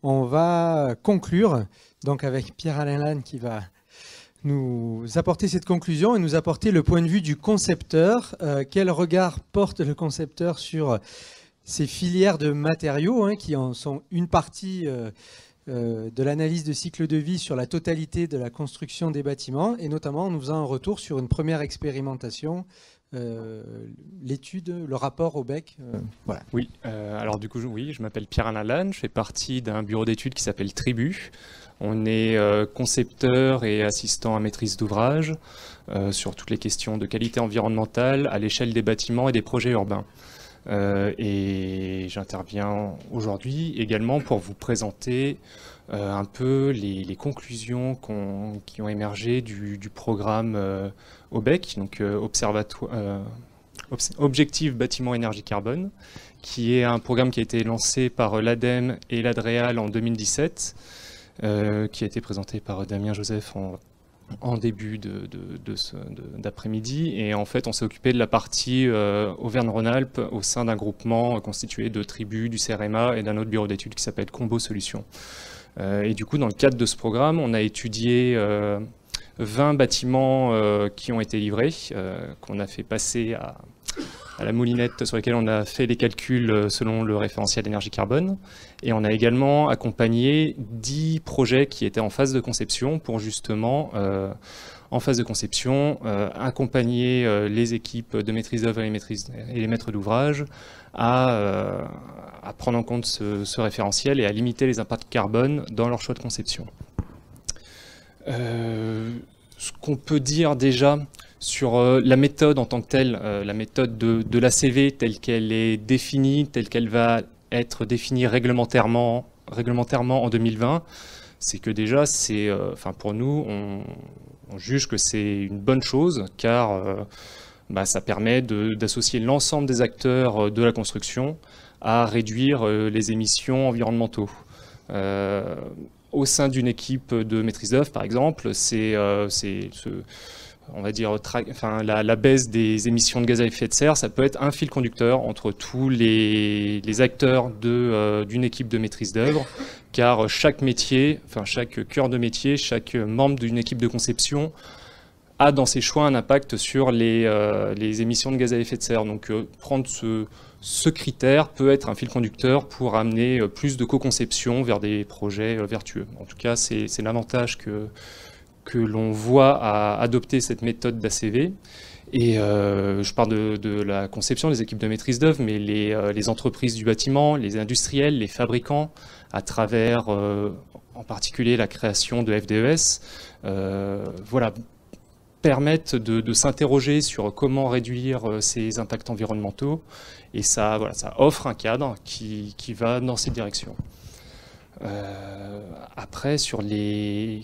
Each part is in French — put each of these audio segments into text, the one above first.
On va conclure donc avec Pierre-Alain Lannes qui va nous apporter cette conclusion et nous apporter le point de vue du concepteur. Quel regard porte le concepteur sur ces filières de matériaux qui en sont une partie de l'analyse de cycle de vie sur la totalité de la construction des bâtiments, et notamment en nous faisant un retour sur une première expérimentation, l'étude, le rapport au BEC. Voilà. Oui, alors du coup, oui, je m'appelle Pierre-Alain Lannes, je fais partie d'un bureau d'études qui s'appelle Tribu. On est concepteur et assistant à maîtrise d'ouvrage sur toutes les questions de qualité environnementale à l'échelle des bâtiments et des projets urbains. Et j'interviens aujourd'hui également pour vous présenter un peu les conclusions qui ont émergé du programme OBEC, donc Objectif Bâtiment Énergie Carbone, qui est un programme qui a été lancé par l'ADEME et l'ADREAL en 2017, qui a été présenté par Damien Joseph en début d'après-midi. Et en fait, on s'est occupé de la partie Auvergne-Rhône-Alpes au sein d'un groupement constitué de Tribu, du CEREMA et d'un autre bureau d'études qui s'appelle Combo Solutions. Et du coup, dans le cadre de ce programme, on a étudié 20 bâtiments qui ont été livrés, qu'on a fait passer à la moulinette, sur lesquels on a fait les calculs selon le référentiel d'énergie carbone. Et on a également accompagné 10 projets qui étaient en phase de conception pour justement, en phase de conception, accompagner les équipes de maîtrise d'œuvre et les maîtres d'ouvrage à prendre en compte ce référentiel et à limiter les impacts carbone dans leur choix de conception. Ce qu'on peut dire déjà sur la méthode en tant que telle, la méthode de l'ACV telle qu'elle est définie, telle qu'elle va être définie réglementairement en 2020, c'est que déjà, pour nous, on juge que c'est une bonne chose, car ça permet d'associer l'ensemble des acteurs de la construction à réduire les émissions environnementaux. Au sein d'une équipe de maîtrise d'œuvre, par exemple, on va dire, la baisse des émissions de gaz à effet de serre, ça peut être un fil conducteur entre tous les acteurs d'une équipe de maîtrise d'œuvre, car chaque métier, chaque cœur de métier, chaque membre d'une équipe de conception a dans ses choix un impact sur les émissions de gaz à effet de serre. Donc prendre ce critère peut être un fil conducteur pour amener plus de co-conception vers des projets vertueux. En tout cas, c'est l'avantage que l'on voit à adopter cette méthode d'ACV. Et je parle de la conception des équipes de maîtrise d'œuvre, mais les entreprises du bâtiment, les industriels, les fabricants, à travers en particulier la création de FDES, permettent de s'interroger sur comment réduire ces impacts environnementaux. Et ça offre un cadre qui va dans cette direction. Après,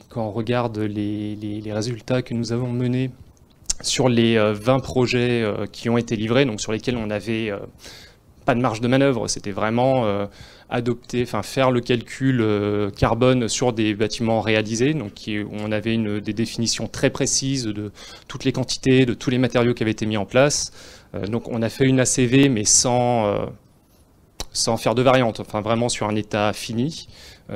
quand on regarde les résultats que nous avons menés sur les 20 projets qui ont été livrés, donc sur lesquels on n'avait pas de marge de manœuvre, c'était vraiment faire le calcul carbone sur des bâtiments réalisés, donc où on avait des définitions très précises de toutes les quantités, de tous les matériaux qui avaient été mis en place. Donc on a fait une ACV, mais sans faire de variante, vraiment sur un état fini,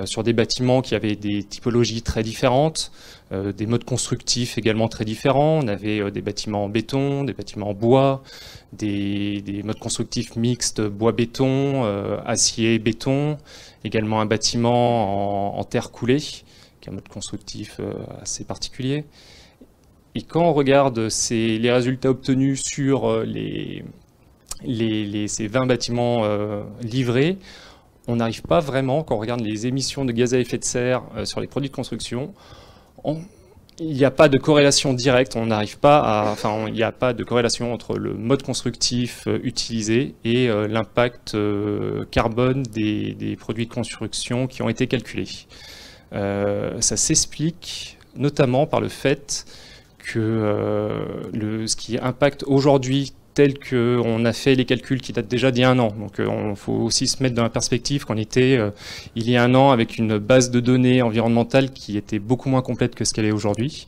sur des bâtiments qui avaient des typologies très différentes, des modes constructifs également très différents. On avait des bâtiments en béton, des bâtiments en bois, des modes constructifs mixtes bois-béton, acier-béton, également un bâtiment en terre coulée, qui est un mode constructif assez particulier. Et quand on regarde les résultats obtenus sur ces 20 bâtiments livrés, on n'arrive pas vraiment, quand on regarde les émissions de gaz à effet de serre sur les produits de construction, il n'y a pas de corrélation directe, il n'y a pas de corrélation entre le mode constructif utilisé et l'impact carbone des produits de construction qui ont été calculés. Ça s'explique notamment par le fait que ce qui impacte aujourd'hui tel qu'on a fait les calculs qui datent déjà d'il y a un an. Donc il faut aussi se mettre dans la perspective qu'on était il y a un an avec une base de données environnementale qui était beaucoup moins complète que ce qu'elle est aujourd'hui.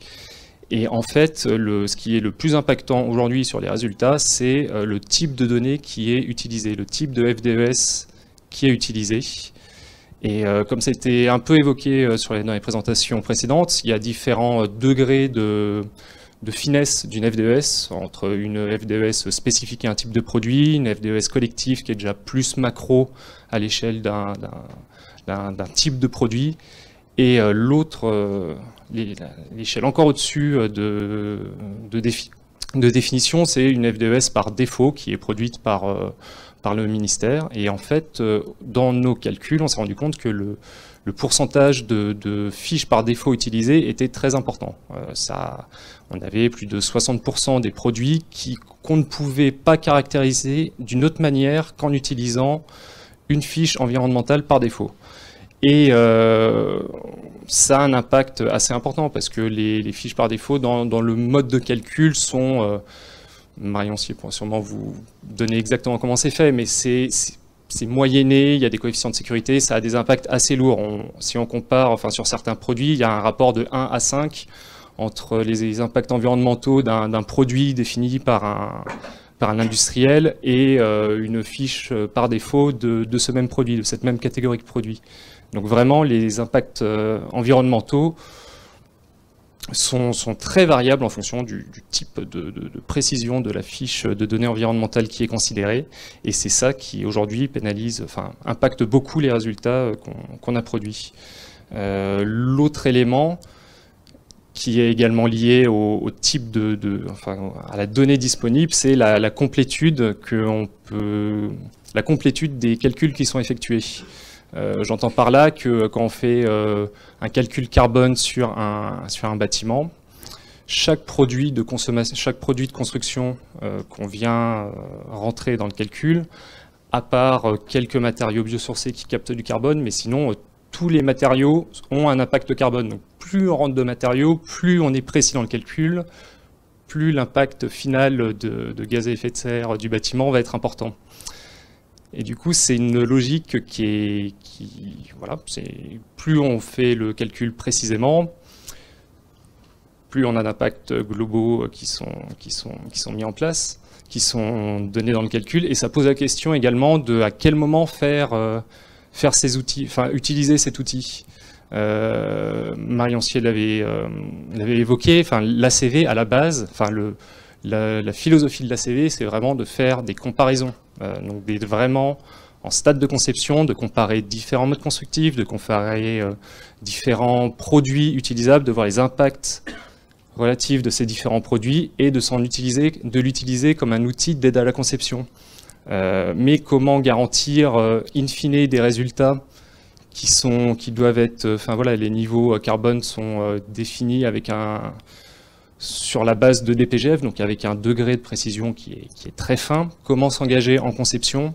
Et en fait, ce qui est le plus impactant aujourd'hui sur les résultats, c'est le type de données qui est utilisé, le type de FDES qui est utilisé. Et comme ça a été un peu évoqué dans les présentations précédentes, il y a différents degrés de finesse d'une FDES, entre une FDES spécifique à un type de produit, une FDES collective qui est déjà plus macro à l'échelle d'un type de produit, et l'autre, l'échelle encore au-dessus de définition, c'est une FDES par défaut qui est produite par le ministère. Et en fait, dans nos calculs, on s'est rendu compte que le pourcentage de fiches par défaut utilisées était très important. On avait plus de 60% des produits qu'on ne pouvait pas caractériser d'une autre manière qu'en utilisant une fiche environnementale par défaut. Et ça a un impact assez important parce que les fiches par défaut dans le mode de calcul sont... Marion Sier pourra sûrement vous donner exactement comment c'est fait, mais c'est moyenné, il y a des coefficients de sécurité, ça a des impacts assez lourds. Si on compare, enfin sur certains produits, il y a un rapport de 1 à 5 entre les impacts environnementaux d'un produit défini par un industriel et une fiche par défaut de ce même produit, de cette même catégorie de produits. Donc vraiment, les impacts environnementaux sont très variables en fonction du type de précision de la fiche de données environnementales qui est considérée. Et c'est ça qui, aujourd'hui, impacte beaucoup les résultats qu'on a produits. L'autre élément qui est également lié au type à la donnée disponible, c'est la complétude la complétude des calculs qui sont effectués. J'entends par là que quand on fait un calcul carbone sur un bâtiment, chaque produit de construction qu'on vient rentrer dans le calcul, à part quelques matériaux biosourcés qui captent du carbone, mais sinon tous les matériaux ont un impact carbone. Donc plus on rentre de matériaux, plus on est précis dans le calcul, plus l'impact final de gaz à effet de serre du bâtiment va être important. Et du coup, c'est une logique plus on fait le calcul précisément, plus on a d'impacts globaux qui sont mis en place, qui sont donnés dans le calcul, et ça pose la question également de à quel moment faire ces outils, utiliser cet outil. Marion Sier l'avait évoqué, l'ACV à la base, la philosophie de l'ACV, c'est vraiment de faire des comparaisons. Donc d'être vraiment en stade de conception, de comparer différents modes constructifs, de comparer différents produits utilisables, de voir les impacts relatifs de ces différents produits et de l'utiliser comme un outil d'aide à la conception. Mais comment garantir in fine des résultats qui doivent être... les niveaux carbone sont définis sur la base de DPGF, donc avec un degré de précision qui est très fin. Comment s'engager en conception,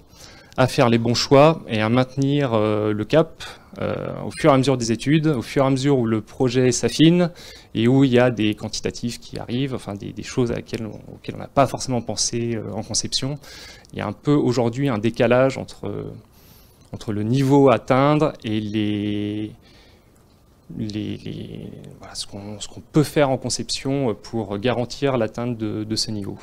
à faire les bons choix et à maintenir le cap au fur et à mesure des études, au fur et à mesure où le projet s'affine et où il y a des quantitatifs qui arrivent, des choses auxquelles on n'a pas forcément pensé en conception. Il y a un peu aujourd'hui un décalage entre le niveau à atteindre et ce qu'on peut faire en conception pour garantir l'atteinte de ce niveau.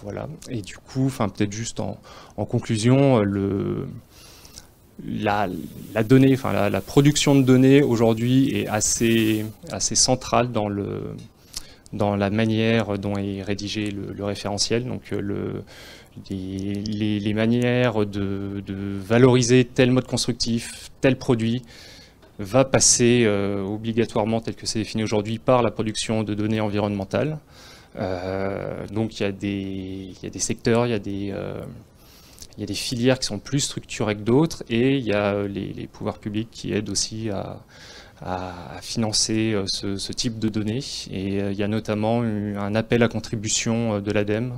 Voilà. Et du coup, peut-être juste en conclusion, la donnée, la production de données aujourd'hui est assez centrale dans la manière dont est rédigé le référentiel. Donc les manières de valoriser tel mode constructif, tel produit, va passer obligatoirement, tel que c'est défini aujourd'hui, par la production de données environnementales. Donc il y a des secteurs, il y a des filières qui sont plus structurées que d'autres, et il y a les pouvoirs publics qui aident aussi à financer ce type de données. Et il y a notamment un appel à contribution de l'ADEME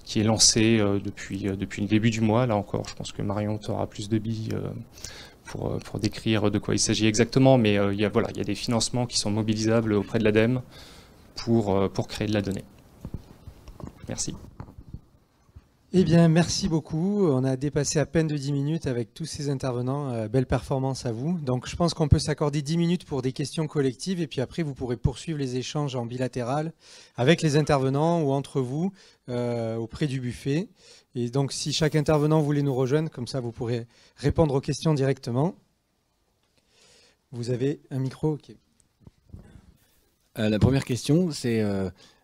qui est lancé depuis le début du mois. Là encore, je pense que Marion aura plus de billes pour décrire de quoi il s'agit exactement, mais il y a des financements qui sont mobilisables auprès de l'ADEME pour créer de la donnée. Merci. Eh bien, merci beaucoup. On a dépassé à peine de 10 minutes avec tous ces intervenants. Belle performance à vous. Donc, je pense qu'on peut s'accorder 10 minutes pour des questions collectives et puis après, vous pourrez poursuivre les échanges en bilatéral avec les intervenants ou entre vous auprès du buffet. Et donc, si chaque intervenant voulait nous rejoindre, comme ça, vous pourrez répondre aux questions directement. Vous avez un micro, ok. La première question, c'est...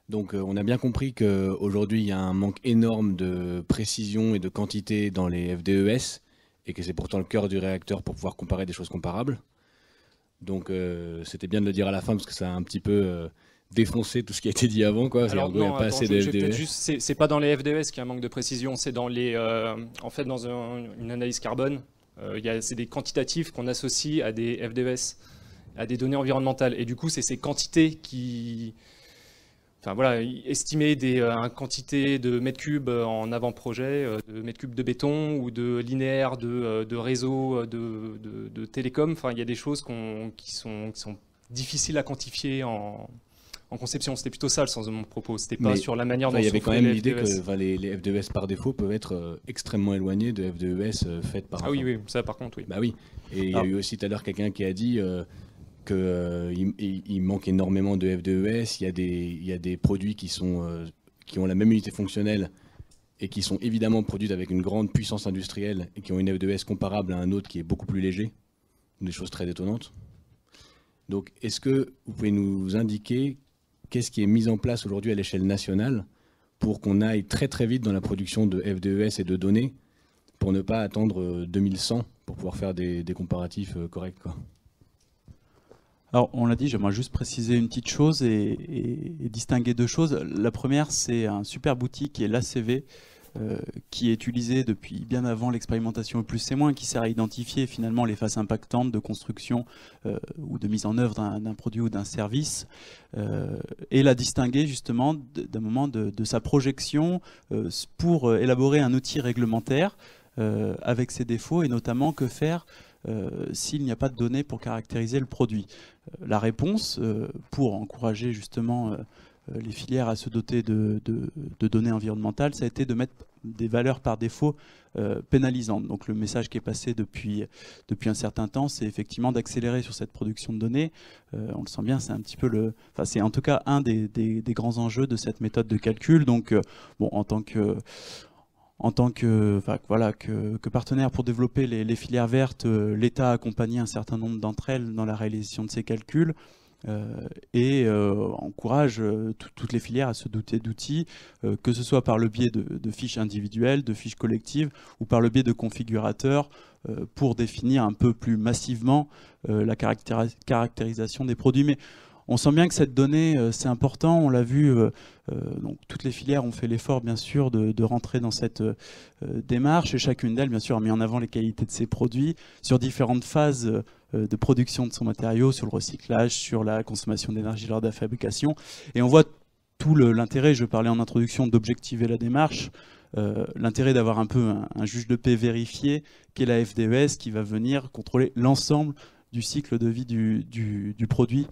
Donc on a bien compris qu'aujourd'hui il y a un manque énorme de précision et de quantité dans les FDES et que c'est pourtant le cœur du réacteur pour pouvoir comparer des choses comparables. Donc c'était bien de le dire à la fin parce que ça a un petit peu défoncé tout ce qui a été dit avant. Alors non, il n'y a pas assez de FDES. C'est pas dans les FDES qu'il y a un manque de précision, c'est dans les, en fait dans une analyse carbone, c'est des quantitatifs qu'on associe à des FDES, à des données environnementales. Et du coup c'est ces quantités qui... Enfin voilà, estimer une quantité de mètres cubes en avant-projet, de mètres cubes de béton ou de linéaire de réseau de télécom. Enfin, il y a des choses qui sont difficiles à quantifier en conception. C'était plutôt ça le sens de mon propos. C'était pas sur la manière dont il y avait quand même l'idée FDES. que les FDES par défaut peuvent être extrêmement éloignés de FDES faites par... Ah oui, ça par contre, oui. Bah oui, et il y a eu aussi tout à l'heure quelqu'un qui a dit... qu'il manque énormément de FDES, il y a des produits qui ont la même unité fonctionnelle et qui sont évidemment produits avec une grande puissance industrielle et qui ont une FDES comparable à un autre qui est beaucoup plus léger, des choses très étonnantes. Donc est-ce que vous pouvez nous indiquer qu'est-ce qui est mis en place aujourd'hui à l'échelle nationale pour qu'on aille très très vite dans la production de FDES et de données pour ne pas attendre 2100 pour pouvoir faire des comparatifs corrects, quoi. Alors, on l'a dit, j'aimerais juste préciser une petite chose et distinguer deux choses. La première, c'est un super outil qui est l'ACV, qui est utilisé depuis bien avant l'expérimentation E+, C-, qui sert à identifier finalement les phases impactantes de construction ou de mise en œuvre d'un produit ou d'un service, et la distinguer justement d'un moment de sa projection pour élaborer un outil réglementaire avec ses défauts, et notamment que faire s'il n'y a pas de données pour caractériser le produit. La réponse, pour encourager justement les filières à se doter de données environnementales, ça a été de mettre des valeurs par défaut pénalisantes. Donc le message qui est passé depuis un certain temps, c'est effectivement d'accélérer sur cette production de données. On le sent bien, c'est un petit peu c'est en tout cas un des grands enjeux de cette méthode de calcul. Donc bon, en tant que partenaire pour développer les filières vertes, l'État a accompagné un certain nombre d'entre elles dans la réalisation de ces calculs et encourage toutes les filières à se doter d'outils, que ce soit par le biais de fiches individuelles, de fiches collectives ou par le biais de configurateurs pour définir un peu plus massivement la caractérisation des produits. Mais on sent bien que cette donnée, c'est important, on l'a vu, donc toutes les filières ont fait l'effort bien sûr de rentrer dans cette démarche, et chacune d'elles bien sûr a mis en avant les qualités de ses produits sur différentes phases de production de son matériau, sur le recyclage, sur la consommation d'énergie lors de la fabrication, et on voit tout l'intérêt, je parlais en introduction, d'objectiver la démarche, l'intérêt d'avoir un peu un juge de paix vérifié, qui est la FDES, qui va venir contrôler l'ensemble du cycle de vie du produit,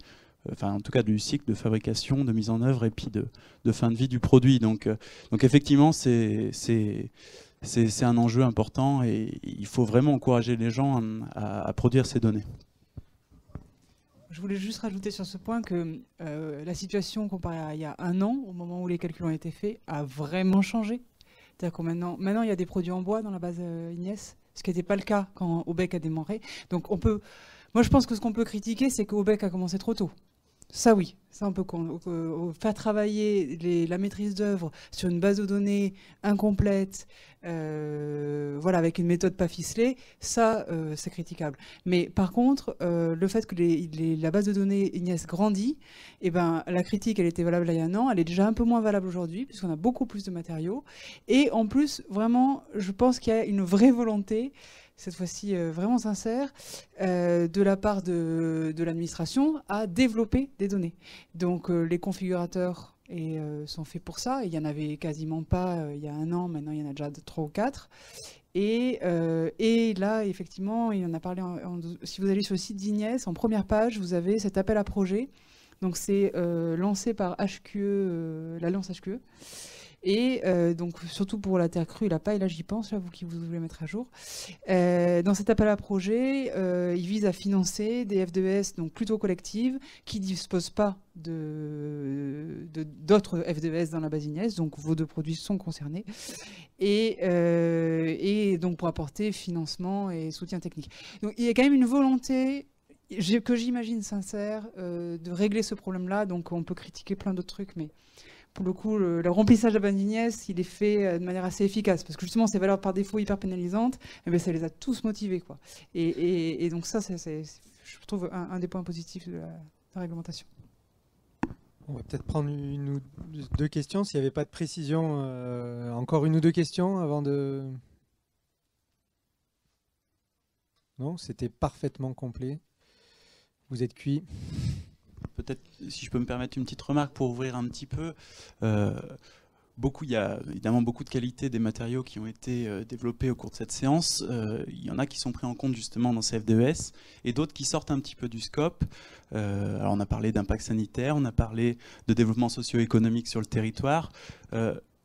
enfin en tout cas du cycle de fabrication, de mise en œuvre et puis de fin de vie du produit. Donc effectivement c'est un enjeu important et il faut vraiment encourager les gens à produire ces données. Je voulais juste rajouter sur ce point que la situation comparée à il y a un an, au moment où les calculs ont été faits, a vraiment changé. C'est-à-dire que maintenant il y a des produits en bois dans la base Ignes, ce qui n'était pas le cas quand Aubec a démarré. Donc moi je pense que ce qu'on peut critiquer, c'est qu'Aubec a commencé trop tôt. Ça oui, ça on peut faire travailler la maîtrise d'œuvre sur une base de données incomplète, voilà, avec une méthode pas ficelée, ça c'est critiquable. Mais par contre, le fait que la base de données Ignes grandit, eh ben, la critique elle était valable il y a un an, elle est déjà un peu moins valable aujourd'hui puisqu'on a beaucoup plus de matériaux. Et en plus, vraiment, je pense qu'il y a une vraie volonté, cette fois-ci vraiment sincère, de la part de l'administration à développer des données. Donc les configurateurs sont faits pour ça. Il n'y en avait quasiment pas il y a un an, maintenant il y en a déjà 3 ou 4. Et là, effectivement, il en a parlé, si vous allez sur le site d'Ignes, en première page, vous avez cet appel à projet. Donc c'est lancé par HQE, l'Alliance HQE. Et donc surtout pour la terre crue et la paille, là j'y pense, là, vous qui vous voulez mettre à jour. Dans cet appel à projet, il vise à financer des F2S donc plutôt collectives qui ne disposent pas d'autres F2S dans la Basignesse, donc vos deux produits sont concernés, et donc pour apporter financement et soutien technique. Donc il y a quand même une volonté que j'imagine sincère de régler ce problème-là. Donc on peut critiquer plein d'autres trucs, mais pour le coup, le remplissage de la Basignesse, il est fait de manière assez efficace, parce que justement, ces valeurs par défaut hyper pénalisantes, eh bien, ça les a tous motivés, quoi. Et donc ça, c'est, je trouve, un des points positifs de la réglementation. On va peut-être prendre une ou deux questions, s'il n'y avait pas de précision. Encore une ou deux questions avant de... Non, c'était parfaitement complet. Vous êtes cuit. Peut-être, si je peux me permettre une petite remarque pour ouvrir un petit peu, il y a évidemment beaucoup de qualités des matériaux qui ont été développés au cours de cette séance. Il y en a qui sont pris en compte justement dans ces F2S et d'autres qui sortent un petit peu du scope. Alors on a parlé d'impact sanitaire, on a parlé de développement socio-économique sur le territoire.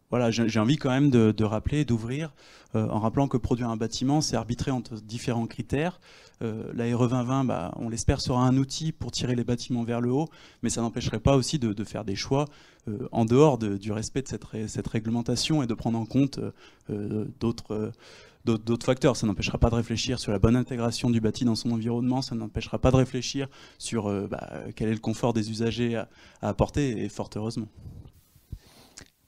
Voilà, j'ai envie quand même de rappeler, d'ouvrir, en rappelant que produire un bâtiment, c'est arbitrer entre différents critères. La RE 2020, on l'espère, sera un outil pour tirer les bâtiments vers le haut, mais ça n'empêcherait pas aussi de faire des choix en dehors du respect de cette réglementation et de prendre en compte d'autres facteurs. Ça n'empêchera pas de réfléchir sur la bonne intégration du bâti dans son environnement, ça n'empêchera pas de réfléchir sur quel est le confort des usagers à apporter, et fort heureusement.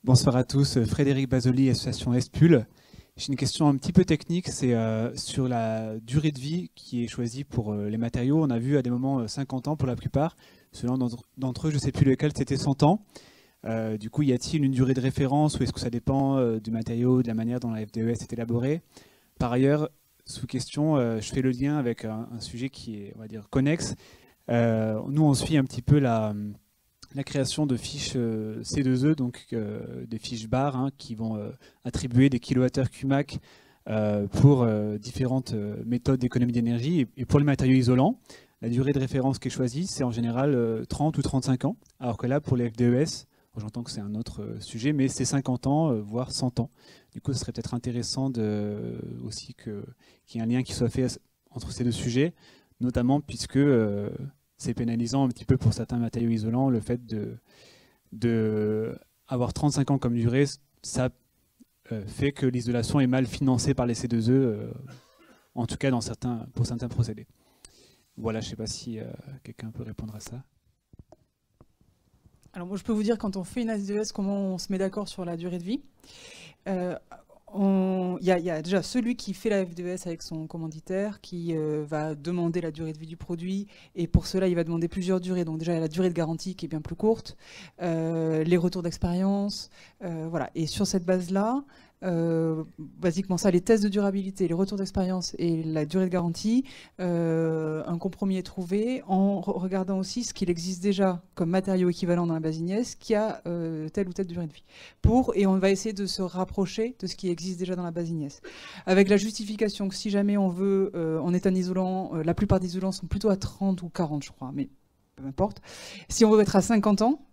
Bonsoir à tous, Frédéric Basoli, association Espul. J'ai une question un petit peu technique, c'est sur la durée de vie qui est choisie pour les matériaux. On a vu à des moments 50 ans pour la plupart. Selon d'entre eux, je ne sais plus lequel, c'était 100 ans. Du coup, y a-t-il une durée de référence ou est-ce que ça dépend du matériau, de la manière dont la FDES est élaborée? Par ailleurs, sous question, je fais le lien avec un sujet qui est, on va dire, connexe. Nous, on suit un petit peu la création de fiches C2E, donc des fiches barres qui vont attribuer des kilowattheures QMAC pour différentes méthodes d'économie d'énergie. Et pour les matériaux isolants, la durée de référence qui est choisie, c'est en général 30 ou 35 ans, alors que là, pour les FDES, j'entends que c'est un autre sujet, mais c'est 50 ans, voire 100 ans. Du coup, ce serait peut-être intéressant aussi qu'il y ait un lien qui soit fait entre ces deux sujets, notamment puisque c'est pénalisant un petit peu pour certains matériaux isolants, le fait de avoir 35 ans comme durée, ça fait que l'isolation est mal financée par les C2E, en tout cas pour certains procédés. Voilà, je ne sais pas si quelqu'un peut répondre à ça. Alors moi je peux vous dire, quand on fait une FDES, comment on se met d'accord sur la durée de vie. Il y a déjà celui qui fait la FDES avec son commanditaire qui va demander la durée de vie du produit, et pour cela il va demander plusieurs durées. Donc déjà il y a la durée de garantie qui est bien plus courte, les retours d'expérience, voilà. Et sur cette base-là, basiquement ça, les tests de durabilité, les retours d'expérience et la durée de garantie, un compromis est trouvé en regardant aussi ce qu'il existe déjà comme matériau équivalent dans la Basignesse qui a telle ou telle durée de vie. Et on va essayer de se rapprocher de ce qui existe déjà dans la Basignesse, avec la justification que si jamais on veut, on est un isolant, la plupart des isolants sont plutôt à 30 ou 40 je crois, mais peu importe. Si on veut être à 50 ans,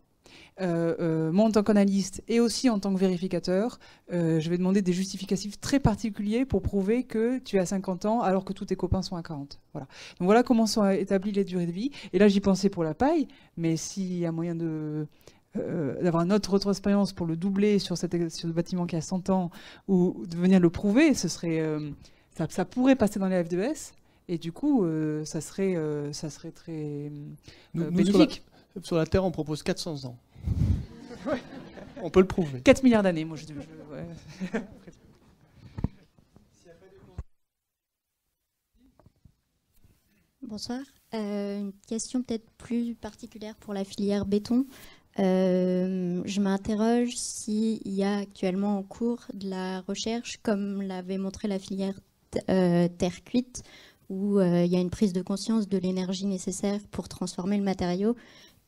moi en tant qu'analyste et aussi en tant que vérificateur, je vais demander des justificatifs très particuliers pour prouver que tu as 50 ans alors que tous tes copains sont à 40. Voilà. Donc voilà comment sont établies les durées de vie. Et là j'y pensais pour la paille, mais s'il y a moyen d'avoir un autre retour d'expérience pour le doubler sur le bâtiment qui a 100 ans ou de venir le prouver, ça pourrait passer dans les FDES et du coup ça serait très bénéfique. Sur la Terre on propose 400 ans. Ouais. On peut le prouver. 4 milliards d'années, moi je dis. Ouais. Bonsoir. Une question peut-être plus particulière pour la filière béton. Je m'interroge s'il y a actuellement en cours de la recherche, comme l'avait montré la filière terre cuite, où il y a une prise de conscience de l'énergie nécessaire pour transformer le matériau,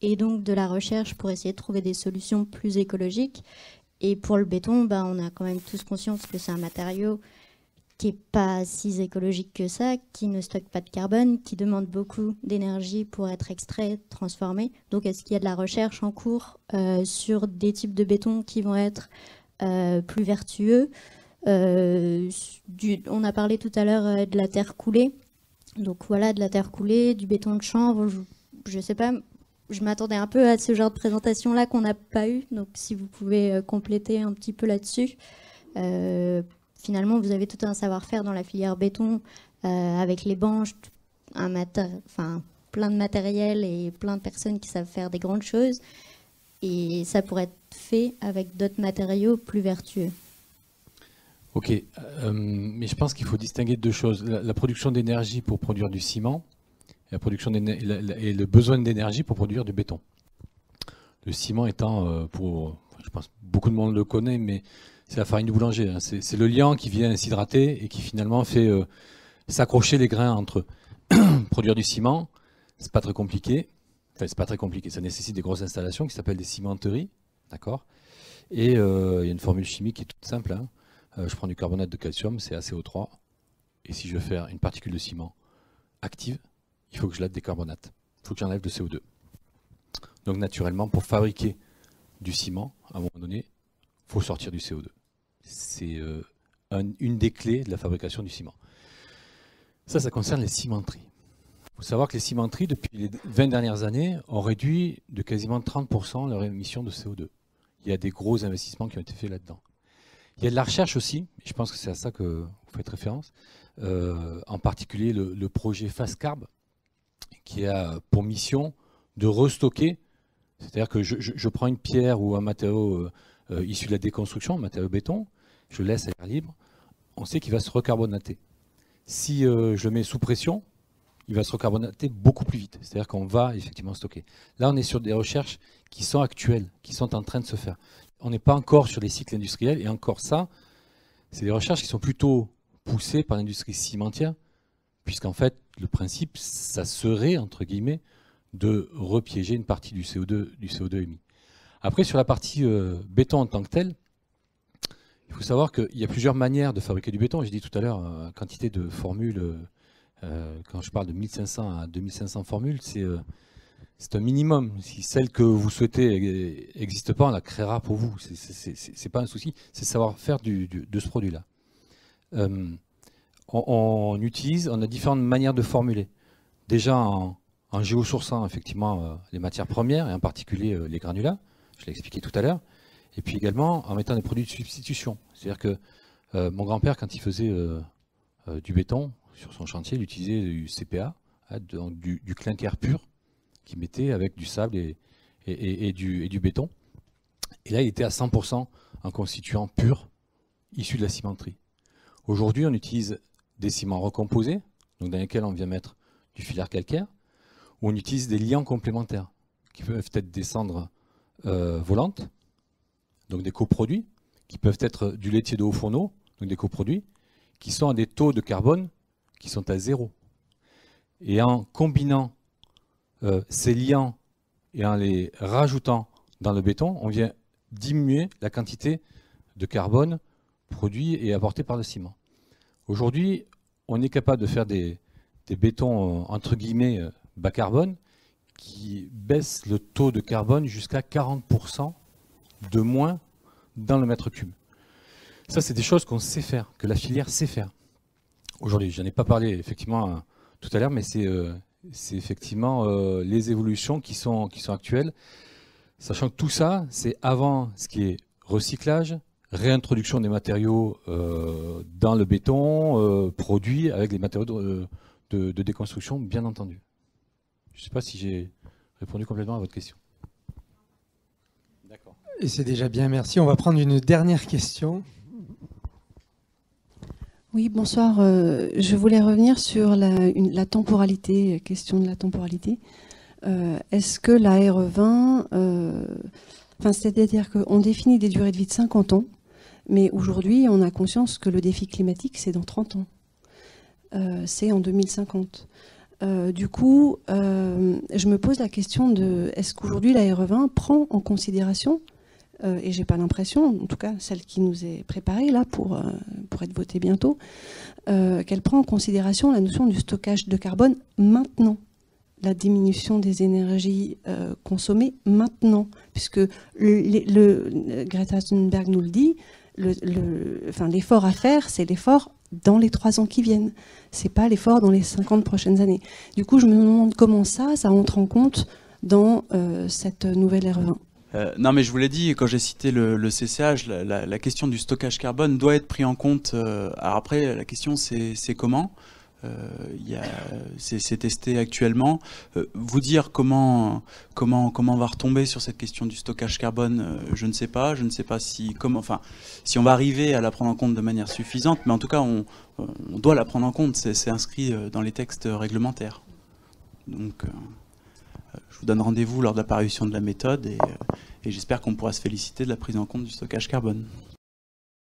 et donc de la recherche pour essayer de trouver des solutions plus écologiques. Et pour le béton, on a quand même tous conscience que c'est un matériau qui n'est pas si écologique que ça, qui ne stocke pas de carbone, qui demande beaucoup d'énergie pour être extrait, transformé. Donc est-ce qu'il y a de la recherche en cours sur des types de béton qui vont être plus vertueux. On a parlé tout à l'heure de la terre coulée. Donc voilà, de la terre coulée, du béton de chanvre. Je sais pas, je m'attendais un peu à ce genre de présentation-là qu'on n'a pas eu. Donc si vous pouvez compléter un petit peu là-dessus. Finalement, vous avez tout un savoir-faire dans la filière béton avec les banches, plein de matériel et plein de personnes qui savent faire des grandes choses. Et ça pourrait être fait avec d'autres matériaux plus vertueux. Ok, mais je pense qu'il faut distinguer deux choses. La production d'énergie pour produire du ciment et le besoin d'énergie pour produire du béton. Le ciment étant, je pense beaucoup de monde le connaît, mais c'est la farine du boulanger. Hein. C'est le liant qui vient s'hydrater et qui finalement fait s'accrocher les grains entre eux. Produire du ciment, c'est pas très compliqué. Enfin, c'est pas très compliqué. Ça nécessite des grosses installations qui s'appellent des cimenteries, d'accord. Et il y a une formule chimique qui est toute simple. Hein. Je prends du carbonate de calcium, c'est ACO3. Et si je veux faire une particule de ciment active, il faut que je la décarbonate. Il faut que j'enlève le CO2. Donc naturellement, pour fabriquer du ciment, à un moment donné, il faut sortir du CO2. C'est une des clés de la fabrication du ciment. Ça concerne les cimenteries. Il faut savoir que les cimenteries, depuis les 20 dernières années, ont réduit de quasiment 30% leur émission de CO2. Il y a des gros investissements qui ont été faits là-dedans. Il y a de la recherche aussi, et je pense que c'est à ça que vous faites référence, en particulier le projet FastCarb, qui a pour mission de restocker, c'est-à-dire que je prends une pierre ou un matériau issu de la déconstruction, un matériau béton, je le laisse à l'air libre, on sait qu'il va se recarbonater. Si je le mets sous pression, il va se recarbonater beaucoup plus vite, c'est-à-dire qu'on va effectivement stocker. Là, on est sur des recherches qui sont actuelles, qui sont en train de se faire. On n'est pas encore sur les cycles industriels, et encore ça, c'est des recherches qui sont plutôt poussées par l'industrie cimentière, puisqu'en fait, le principe, ça serait, entre guillemets, de repiéger une partie du CO2 émis. Après, sur la partie béton en tant que tel, il faut savoir qu'il y a plusieurs manières de fabriquer du béton. J'ai dit tout à l'heure, quantité de formules, quand je parle de 1500 à 2500 formules, c'est un minimum. Si celle que vous souhaitez n'existe pas, on la créera pour vous. C'est pas un souci, c'est savoir faire de ce produit-là. On a différentes manières de formuler. Déjà en géosourçant effectivement les matières premières, et en particulier les granulats, je l'ai expliqué tout à l'heure, et puis également en mettant des produits de substitution. C'est-à-dire que mon grand-père, quand il faisait du béton sur son chantier, il utilisait du CPA, du clinker pur, qu'il mettait avec du sable et du béton. Et là, il était à 100% en constituant pur, issu de la cimenterie. Aujourd'hui, on utilise des ciments recomposés, donc dans lesquels on vient mettre du filaire calcaire, ou on utilise des liants complémentaires, qui peuvent être des cendres volantes, donc des coproduits, qui peuvent être du laitier de haut fourneau, donc des coproduits, qui sont à des taux de carbone qui sont à 0. Et en combinant ces liants et en les rajoutant dans le béton, on vient diminuer la quantité de carbone produit et apporté par le ciment. Aujourd'hui, on est capable de faire des bétons entre guillemets bas carbone qui baissent le taux de carbone jusqu'à 40% de moins dans le mètre cube. Ça, c'est des choses qu'on sait faire, que la filière sait faire. Aujourd'hui, je n'en ai pas parlé effectivement tout à l'heure, mais c'est effectivement les évolutions qui sont actuelles, sachant que tout ça, c'est avant ce qui est recyclage, réintroduction des matériaux dans le béton, produit avec des matériaux de déconstruction, bien entendu. Je ne sais pas si j'ai répondu complètement à votre question. D'accord. Et c'est déjà bien, merci. On va prendre une dernière question. Oui, bonsoir. Je voulais revenir sur la temporalité, question de la temporalité. Est-ce que la RE20, c'est-à-dire qu'on définit des durées de vie de 50 ans, mais aujourd'hui, on a conscience que le défi climatique, c'est dans 30 ans. C'est en 2050. Du coup, je me pose la question de est-ce qu'aujourd'hui, la RE20 prend en considération, et j'ai pas l'impression, en tout cas celle qui nous est préparée là pour être votée bientôt, qu'elle prend en considération la notion du stockage de carbone maintenant. la diminution des énergies consommées maintenant, puisque Greta Thunberg nous le dit, l'effort à faire, c'est l'effort dans les 3 ans qui viennent. C'est pas l'effort dans les 50 prochaines années. Du coup, je me demande comment ça entre en compte dans cette nouvelle RE20. Non, mais je vous l'ai dit, quand j'ai cité le CCH, la question du stockage carbone doit être pris en compte. Alors après, la question, c'est comment. C'est testé actuellement. Vous dire comment on va retomber sur cette question du stockage carbone, je ne sais pas. Je ne sais pas si on va arriver à la prendre en compte de manière suffisante, mais en tout cas, on doit la prendre en compte. C'est inscrit dans les textes réglementaires. Donc, je vous donne rendez-vous lors de la parution de la méthode et j'espère qu'on pourra se féliciter de la prise en compte du stockage carbone.